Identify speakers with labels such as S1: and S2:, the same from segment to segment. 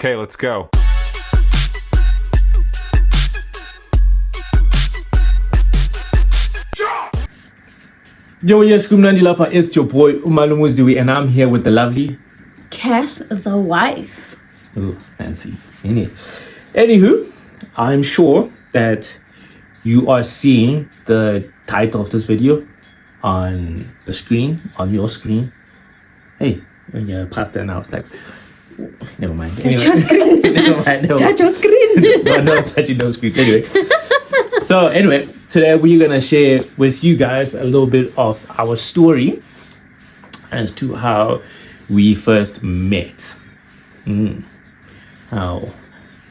S1: Okay, let's go.
S2: Yo, yes, Kumnandilapa, it's your boy Umalumuziwi, and I'm here with the lovely
S3: Cass the wife.
S2: Oh, fancy. Anywho, I'm sure that you are seeing the title of this video on the screen, on your screen. Hey, when you passed that now, it's like, never mind.
S3: Touch your screen.
S2: Never mind.
S3: Touch your screen.
S2: No, it's touching no screen. Anyway, today we're going to share with you guys a little bit of our story as to how we first met. How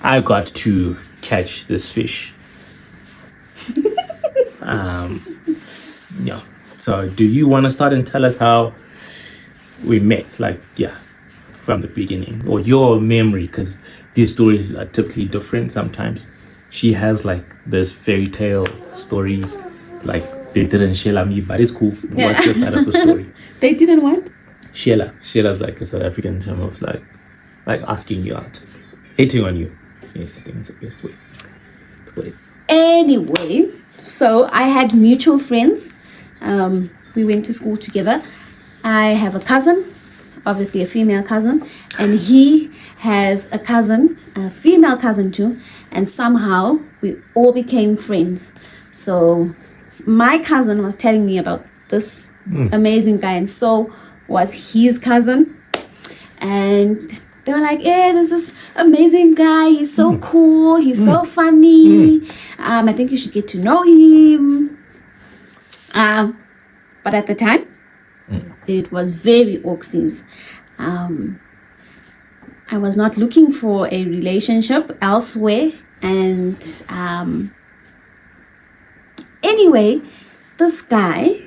S2: I got to catch this fish. Yeah. So do you want to start and tell us how we met? From the beginning, or your memory, because these stories are typically different sometimes. She has like this fairy tale story, like they didn't share me, but it's cool.
S3: Yeah.
S2: What's your side of the story?
S3: They didn't what?
S2: Shela's like a South African term of like asking you out, hating on you. Yeah, I think it's the best way to put it.
S3: Anyway, so I had mutual friends. We went to school together. I have a cousin, obviously a female cousin, and he has a cousin, a female cousin too, and somehow we all became friends. So my cousin was telling me about this amazing guy, and so was his cousin, and they were like, yeah, there's this amazing guy, he's so cool, he's so funny, I think you should get to know him. But at the time, it was very awkward. I was not looking for a relationship elsewhere, and anyway, this guy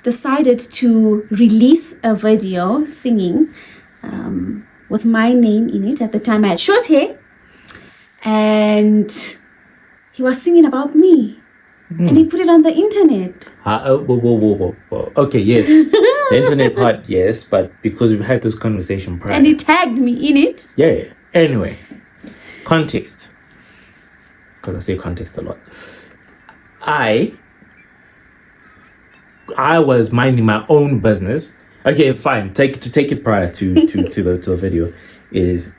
S3: decided to release a video singing with my name in it. At the time I had short hair, and he was singing about me. And he put it on the internet.
S2: Whoa. Okay, yes. The internet part, yes, but because we've had this conversation prior.
S3: And he tagged me in it.
S2: Yeah. Anyway, context. Because I say context a lot. I was minding my own business. Okay, fine. Take it prior to the video. Is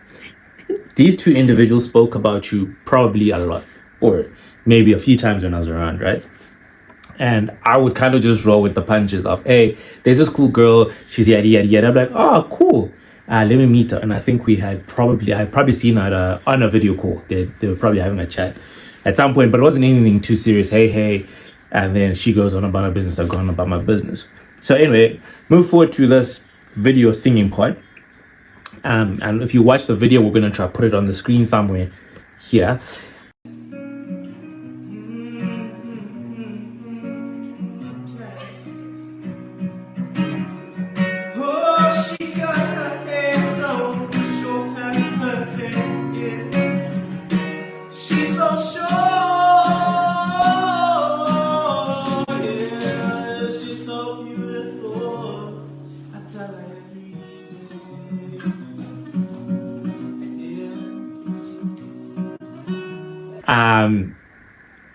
S2: these two individuals spoke about you probably a lot, or maybe a few times when I was around, right? And I would kind of just roll with the punches of, hey, there's this cool girl, she's yada yada yada. I'm like, oh, cool. Let me meet her. And I think I had probably seen her on a video call. They were probably having a chat at some point, but it wasn't anything too serious. Hey. And then she goes on about her business, I go on about my business. So anyway, move forward to this video singing part. And if you watch the video, we're going to try to put it on the screen somewhere here.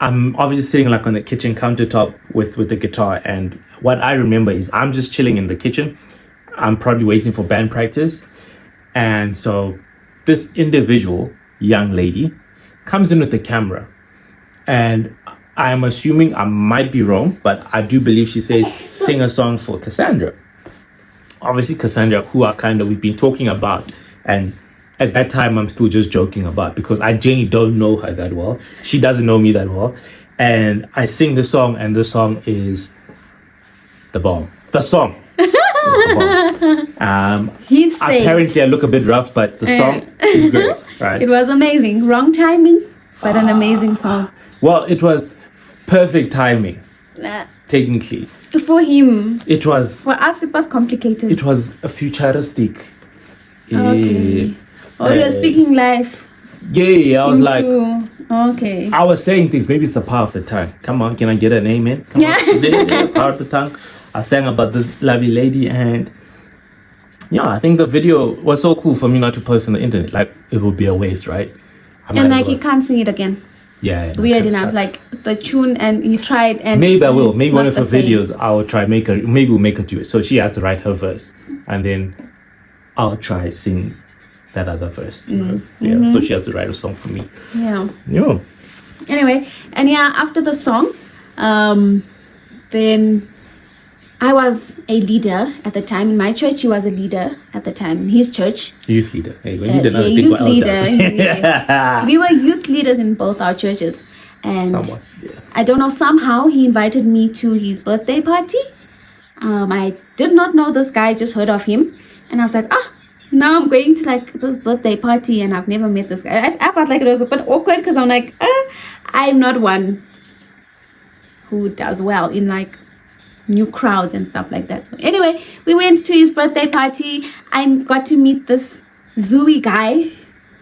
S2: I'm obviously sitting like on the kitchen countertop with the guitar, and what I remember is I'm just chilling in the kitchen. I'm probably waiting for band practice, and so this individual young lady comes in with the camera, and I'm assuming, I might be wrong, but I do believe she says sing a song for Cassandra. Obviously Cassandra, who we've been talking about, and at that time, I'm still just joking about, because I genuinely don't know her that well. She doesn't know me that well. And I sing the song, and the song is the bomb. The song is the bomb. Apparently, I look a bit rough, but the song is great. Right?
S3: It was amazing. Wrong timing, but an amazing song.
S2: Well, it was perfect timing, technically.
S3: For him.
S2: It was.
S3: For us, it was complicated.
S2: It was a futuristic.
S3: Okay. You're speaking life.
S2: Yeah, I was like,
S3: okay.
S2: I was saying things, maybe it's the power of the tongue. Come on, can I get an amen? Come on, the power of the tongue. I sang about this lovely lady, and Yeah, I think the video was so cool for me not to post on the internet. Like, it would be a waste, right? I might
S3: And
S2: as
S3: like, he
S2: well.
S3: can't sing it again.
S2: Yeah, no,
S3: Weird
S2: kinda
S3: enough.
S2: sucks.
S3: Like, the tune, and he tried, and
S2: Maybe I will. Maybe
S3: it's
S2: one
S3: not
S2: of her
S3: the same.
S2: videos, I'll try make her. Maybe we'll make her do it. So she has to write her verse, and then I'll try sing that other verse. To her. Yeah. So she has to write a song for me.
S3: Yeah.
S2: Yeah.
S3: Anyway, and yeah, after the song, then I was a leader at the time in my church. He was a leader at the time in his church.
S2: Youth leader. Hey, when you did
S3: Yeah,
S2: not think
S3: youth
S2: what else
S3: leader.
S2: does.
S3: Yeah. We were youth leaders in both our churches, and
S2: Somewhat. Yeah.
S3: I don't know, somehow he invited me to his birthday party. I did not know this guy, just heard of him, and I was like, now I'm going to like this birthday party, and I've never met this guy. I felt like it was a bit awkward because I'm like, I'm not one who does well in like new crowds and stuff like that. So anyway, we went to his birthday party. I got to meet this Zooey guy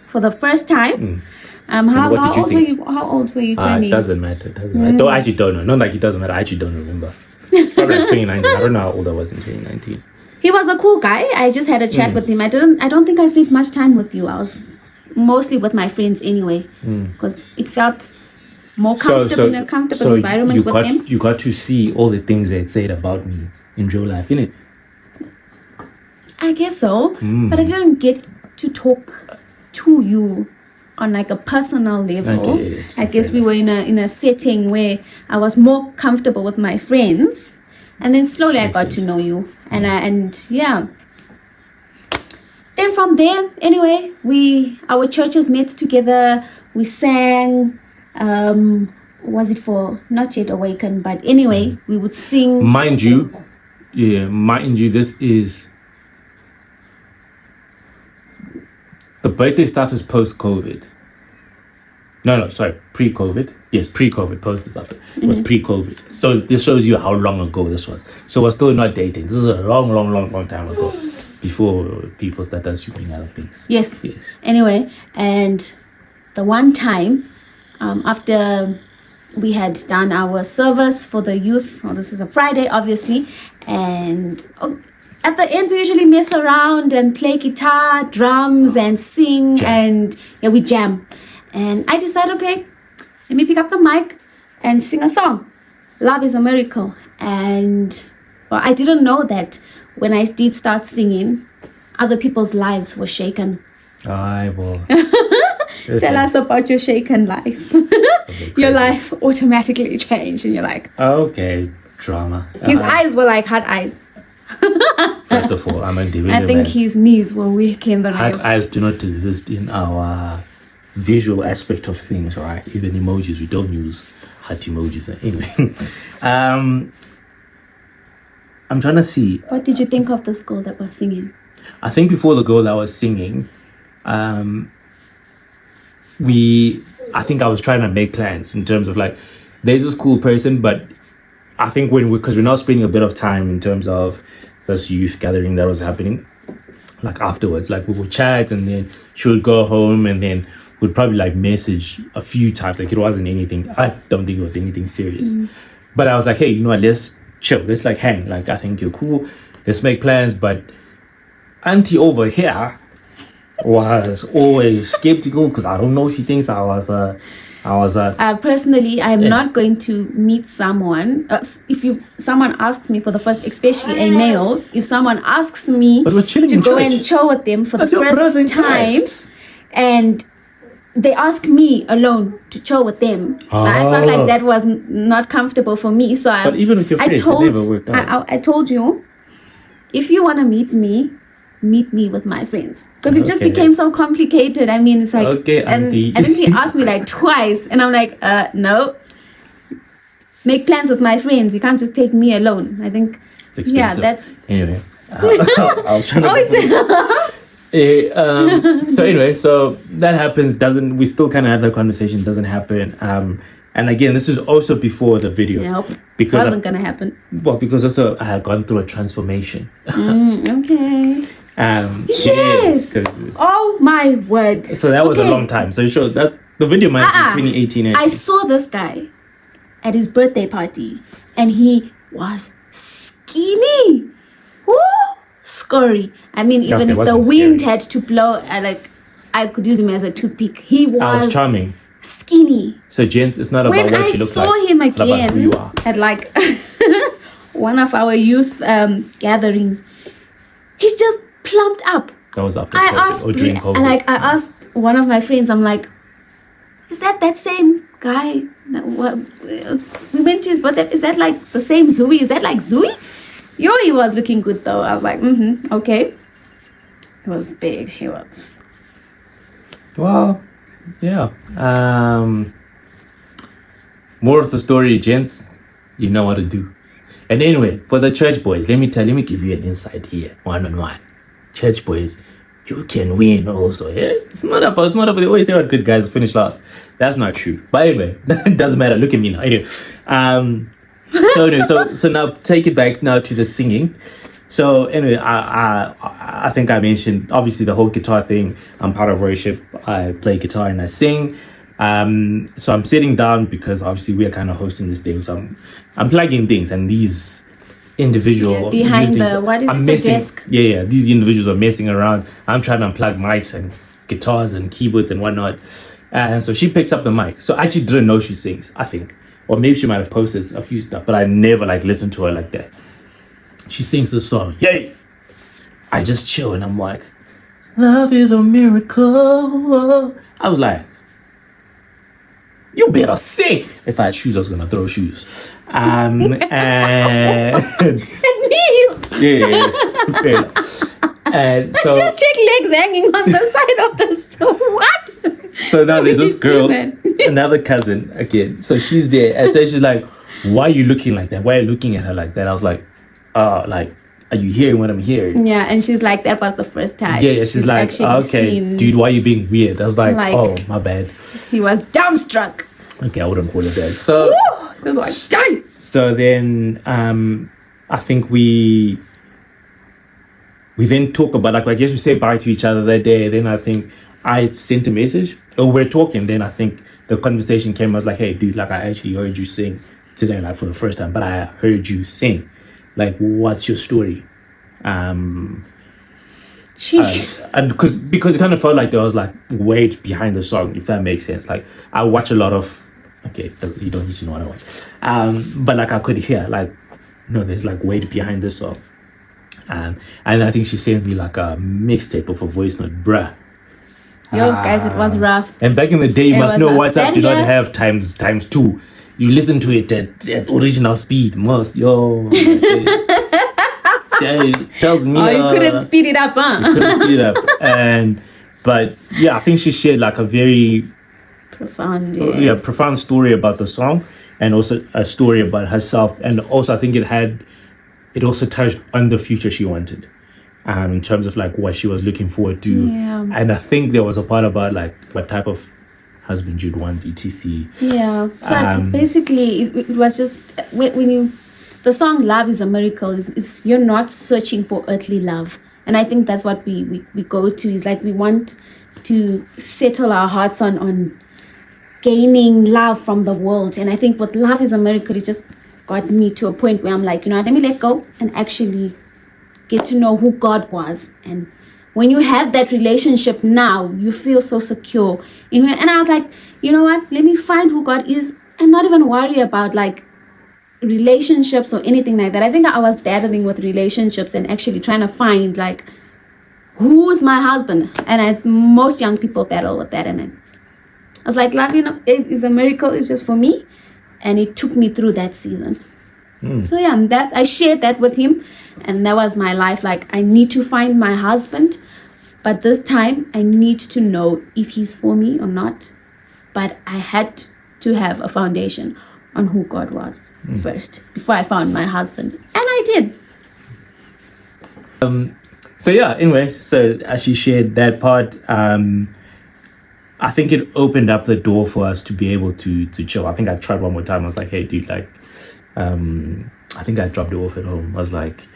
S3: for the first time. How
S2: what did you
S3: old
S2: think?
S3: were you? How old were you
S2: It
S3: turning?
S2: doesn't matter. It doesn't matter. I actually don't know. Not like it doesn't matter. I actually don't remember. Probably like 2019. I don't know how old I was in 2019.
S3: He was a cool guy. I just had a chat with him. I don't think I spent much time with you. I was mostly with my friends anyway, because it felt more comfortable in a comfortable environment with him.
S2: You got to see all the things they said about me in real life, innit?
S3: I guess so, but I didn't get to talk to you on like a personal level.
S2: Okay,
S3: I guess we were in a setting where I was more comfortable with my friends, and then slowly I got to know you, and yeah. Then from there, anyway, our churches met together. We sang. Was it for Not Yet Awakened? But anyway, we would sing.
S2: Mind you, this is the birthday stuff is post-COVID. No, sorry, pre-COVID. Yes, pre-COVID. Post is after. It was pre-COVID. So this shows you how long ago this was. So we're still not dating. This is a long time ago, before people started sweeping other things.
S3: Yes. Anyway, and the one time, after we had done our service for the youth, this is a Friday, obviously, and at the end we usually mess around and play guitar, drums, and sing, and yeah, we jam. And I decided, okay, let me pick up the mic and sing a song, Love is a Miracle. And well, I didn't know that when I did start singing, other people's lives were shaken.
S2: I will.
S3: Tell us about your shaken life. Your life automatically changed, and you're like,
S2: okay, drama.
S3: His eyes were like hard eyes.
S2: First of all, I'm a individual.
S3: I think his knees were weak in the
S2: Hard
S3: rails.
S2: eyes do not exist in our visual aspect of things, right? Even emojis, we don't use heart emojis. Anyway, I'm trying to see.
S3: What did you think of this girl that was singing?
S2: I think before the girl that was singing, I think I was trying to make plans in terms of like, there's this cool person, but I think because we're now spending a bit of time in terms of this youth gathering that was happening, like afterwards, like we would chat, and then she would go home, and then we'd probably like message a few times. Like, it wasn't anything, I don't think it was anything serious. But I was like, hey, you know what, let's chill, let's like hang, like I think you're cool, let's make plans. But auntie over here was always skeptical, because I don't know, she thinks I was
S3: personally, I'm not going to meet someone. If someone asks me for the first, especially a male, if someone asks me
S2: But we're chilling
S3: to
S2: in
S3: go
S2: church.
S3: and chill with them for
S2: That's
S3: the
S2: your brother in
S3: first time,
S2: Christ.
S3: and they ask me alone to chill with them, I felt like that was not comfortable for me. So
S2: But even with your friends, it never worked out.
S3: I told you, if you want to meet me with my friends, because it just
S2: Okay.
S3: became so complicated. I mean, it's like,
S2: Okay,
S3: and
S2: auntie.
S3: I think he asked me like twice, and I'm like, no, make plans with my friends, you can't just take me alone. I think
S2: It's expensive.
S3: that's
S2: Anyway, I was trying to.
S3: oh,
S2: So anyway, so that happens. We still kind of have that conversation. Doesn't happen. And again, this is also before the video.
S3: nope,
S2: Because
S3: wasn't gonna happen.
S2: because also I had gone through a transformation.
S3: Okay.
S2: Yes. 'Cause-
S3: Oh my word.
S2: so that was a
S3: Okay.
S2: long time. So sure, that's the video might be 2018.
S3: I saw this guy at his birthday party, and he was skinny. Woo! scary. I mean, even
S2: Okay,
S3: if the
S2: wasn't
S3: wind
S2: scary.
S3: had to blow, I could use him as a toothpick. He
S2: I was
S3: was
S2: charming.
S3: skinny.
S2: So, gents, it's not about
S3: When
S2: what
S3: I
S2: you look
S3: saw
S2: like.
S3: him
S2: it's about who
S3: again
S2: you are.
S3: at like one of our youth gatherings, he just plumped up.
S2: That was after
S3: I
S2: COVID
S3: asked,
S2: or during COVID.
S3: I asked one of my friends, I'm like, is that same guy? We went to his birthday. Is that like the same Zooey? Is that like Zooey? Yo, he was looking good though. I was like, okay. He was big. He was.
S2: Well, yeah. More of the story, gents. You know what to do. And anyway, for the church boys, let me give you an insight here, one-on-one. Church boys, you can win also. Yeah, it's not about they always say what good guys finish last. That's not true. But anyway, it doesn't matter. Look at me now. Anyway, so now take it back now to the singing. So anyway, I think I mentioned obviously the whole guitar thing. I'm part of worship. I play guitar and I sing. So I'm sitting down because obviously we are kind of hosting this thing. So I'm plugging things, and these individual
S3: behind
S2: these
S3: the what is
S2: are
S3: it,
S2: messing,
S3: the desk.
S2: yeah, these individuals are messing around. I'm trying to unplug mics and guitars and keyboards and whatnot. And so she picks up the mic. So I actually didn't know she sings, I think. Or maybe she might have posted a few stuff, but I never like listened to her like that. She sings the song, yay! I just chill and I'm like, love is a miracle. I was like, you better sing. If I had shoes, I was gonna throw shoes. And yeah. And so
S3: Just chick legs hanging on the side of the stove. What?
S2: So now there's this girl,
S3: Stupid.
S2: another cousin again. So she's there, and so she's like, "Why are you looking like that? Why are you looking at her like that?" I was like, like, are you hearing what I'm hearing?"
S3: Yeah, and she's like, that was the first time.
S2: Yeah, she's like,
S3: actually
S2: okay,
S3: seen-
S2: dude, why are you being weird? I was like,
S3: Like-
S2: oh, my bad.
S3: He was dumbstruck.
S2: Okay, I wouldn't call it that. So,
S3: He was like, dang.
S2: so then, I think we then talk about, like, I guess we say bye to each other that day. Then I think I sent a message, or we're talking. Then I think the conversation came. I was like, hey, dude, like, I actually heard you sing today, like, for the first time, but I heard you sing. Like, what's your story?
S3: Sheesh.
S2: And because it kind of felt like there was like weight behind the song, if that makes sense. Like, I watch a lot of, okay, you don't need to know what I watch, but like I could hear like, no, there's like weight behind the song. And I think she sends me like a mixtape of a voice note, bruh.
S3: Yo, guys, it was rough.
S2: And back in the day, you
S3: It
S2: must
S3: was
S2: know
S3: rough.
S2: WhatsApp did not
S3: Then, yeah.
S2: have times 2. You listen to it at original speed, most. Yo. Yeah, it tells me.
S3: Oh, you couldn't speed it up, huh?
S2: Couldn't speed up. But yeah, I think she shared like a very
S3: Profound.
S2: profound story about the song, and also a story about herself, and also I think it also touched on the future she wanted, in terms of like what she was looking forward to.
S3: Yeah.
S2: And I think there was a part about like what type of husband you'd want, etc.
S3: Yeah. So
S2: Um,
S3: basically, it was just when you, the song "Love Is a Miracle" is you're not searching for earthly love, and I think that's what we go to. Is like we want to settle our hearts on gaining love from the world, and I think with "Love Is a Miracle," it just got me to a point where I'm like, you know what, let me let go and actually get to know who God was. And when you have that relationship now, you feel so secure. And I was like, you know what? Let me find who God is and not even worry about like relationships or anything like that. I think I was battling with relationships and actually trying to find like, who's my husband? And most young people battle with that. And I was like, love, you know, it is a miracle. It's just for me. And it took me through that season. So yeah, I shared that with him, and that was my life. Like, I need to find my husband, but this time I need to know if he's for me or not. But I had to have a foundation on who God was first before I found my husband, and I did.
S2: So yeah, anyway, so as she shared that part, I think it opened up the door for us to be able to chill. I think I tried one more time. I was like, hey, dude, like, I think I dropped it off at home. I was like,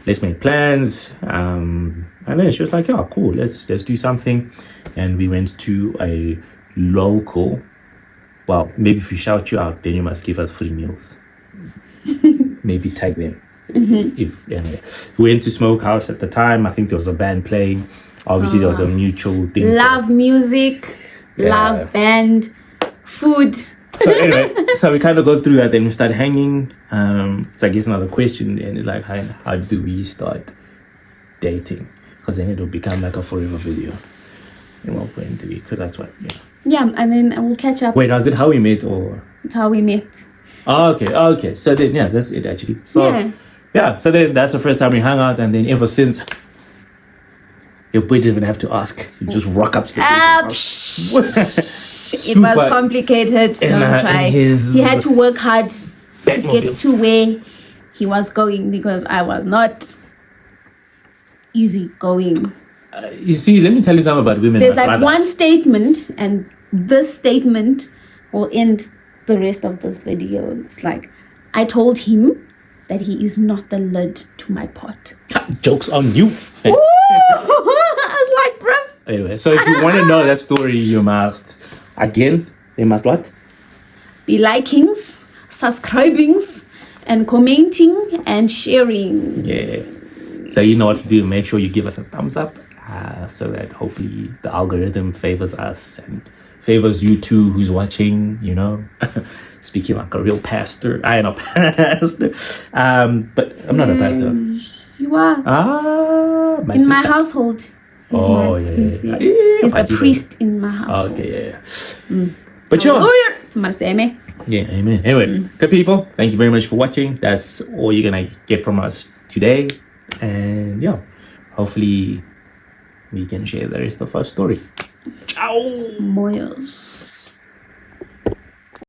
S2: let's make plans. And then she was like, yeah, cool, let's do something. And we went to a local, well, maybe if we shout you out, then you must give us free meals. Maybe tag them. If anyway, we went to Smokehouse at the time. I think there was a band playing. Obviously, there was a mutual thing.
S3: Love music,
S2: Yeah.
S3: love band, food.
S2: So anyway, so we kind of go through that. Then we start hanging. So I guess another question and it's like, how do we start dating? Because then it'll become like a forever video. In one point a week, because that's what. Yeah.
S3: Yeah, and then we'll catch up.
S2: Wait, was it how we met or?
S3: That's how we met.
S2: Oh, okay. So then, yeah, that's it actually. So
S3: Yeah.
S2: so then that's the first time we hung out, and then ever since, your boy didn't even have to ask. You just rock up to the
S3: It was
S2: Super
S3: complicated.
S2: in,
S3: Don't try.
S2: in his
S3: He had to work hard to
S2: Batmobile.
S3: get to where he was going because I was not easy going.
S2: You see, let me tell you something about women.
S3: There's
S2: my
S3: like
S2: brother.
S3: one statement, and this statement will end the rest of this video. It's like, I told him that he is not the lid to my pot.
S2: Jokes on you.
S3: I was like, bruv.
S2: Anyway, so if you want to know that story, you must what?
S3: Be likings, subscribings, and commenting and sharing.
S2: Yeah. So you know what to do. Make sure you give us a thumbs up, so that hopefully the algorithm favors us and favors you too, who's watching. You know, speaking like a real pastor. I am a pastor, but I'm not a pastor.
S3: You are.
S2: My
S3: In
S2: sister.
S3: my household. He's
S2: yeah.
S3: He's the
S2: Fatima.
S3: priest in my household.
S2: Okay, yeah. But sure.
S3: Hallelujah. Maseme.
S2: Yeah, amen. Anyway, good people, thank you very much for watching. That's all you're gonna get from us today. And yeah, hopefully we can share the rest of our story. Ciao.
S3: Moyos.